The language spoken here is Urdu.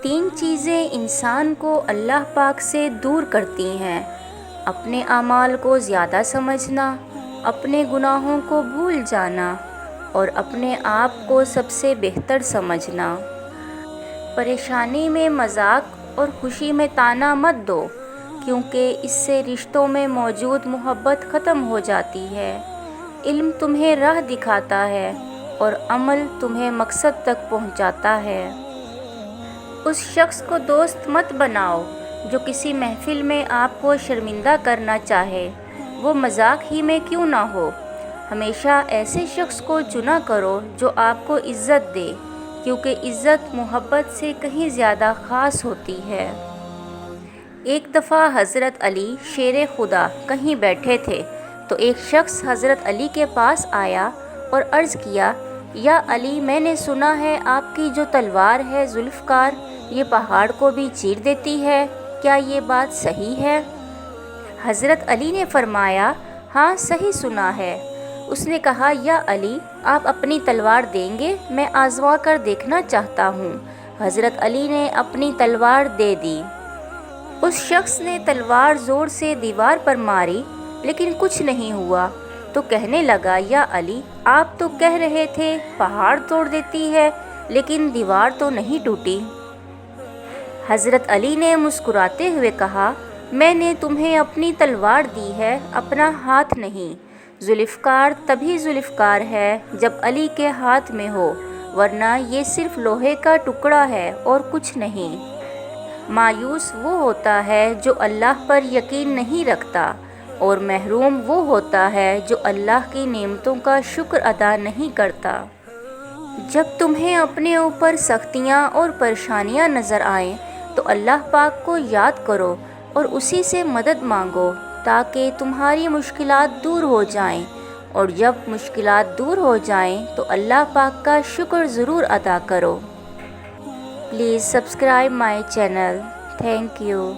تین چیزیں انسان کو اللہ پاک سے دور کرتی ہیں: اپنے اعمال کو زیادہ سمجھنا، اپنے گناہوں کو بھول جانا اور اپنے آپ کو سب سے بہتر سمجھنا۔ پریشانی میں مذاق اور خوشی میں طعنہ مت دو، کیونکہ اس سے رشتوں میں موجود محبت ختم ہو جاتی ہے۔ علم تمہیں راہ دکھاتا ہے اور عمل تمہیں مقصد تک پہنچاتا ہے۔ اس شخص کو دوست مت بناؤ جو کسی محفل میں آپ کو شرمندہ کرنا چاہے، وہ مذاق ہی میں کیوں نہ ہو۔ ہمیشہ ایسے شخص کو چنا کرو جو آپ کو عزت دے، کیونکہ عزت محبت سے کہیں زیادہ خاص ہوتی ہے۔ ایک دفعہ حضرت علی شیر خدا کہیں بیٹھے تھے تو ایک شخص حضرت علی کے پاس آیا اور عرض کیا: یا علی، میں نے سنا ہے آپ کی جو تلوار ہے ذوالفقار، یہ پہاڑ کو بھی چیر دیتی ہے، کیا یہ بات صحیح ہے؟ حضرت علی نے فرمایا: ہاں، صحیح سنا ہے۔ اس نے کہا: یا علی، آپ اپنی تلوار دیں گے؟ میں آزما کر دیکھنا چاہتا ہوں۔ حضرت علی نے اپنی تلوار دے دی۔ اس شخص نے تلوار زور سے دیوار پر ماری لیکن کچھ نہیں ہوا تو کہنے لگا: یا علی، آپ تو کہہ رہے تھے پہاڑ توڑ دیتی ہے، لیکن دیوار تو نہیں ٹوٹی۔ حضرت علی نے مسکراتے ہوئے کہا: میں نے تمہیں اپنی تلوار دی ہے، اپنا ہاتھ نہیں۔ ذوالفقار تبھی ذوالفقار ہے جب علی کے ہاتھ میں ہو، ورنہ یہ صرف لوہے کا ٹکڑا ہے اور کچھ نہیں۔ مایوس وہ ہوتا ہے جو اللہ پر یقین نہیں رکھتا، اور محروم وہ ہوتا ہے جو اللہ کی نعمتوں کا شکر ادا نہیں کرتا۔ جب تمہیں اپنے اوپر سختیاں اور پریشانیاں نظر آئیں تو اللہ پاک کو یاد کرو اور اسی سے مدد مانگو تاکہ تمہاری مشکلات دور ہو جائیں، اور جب مشکلات دور ہو جائیں تو اللہ پاک کا شکر ضرور ادا کرو۔ Please subscribe my channel. Thank you.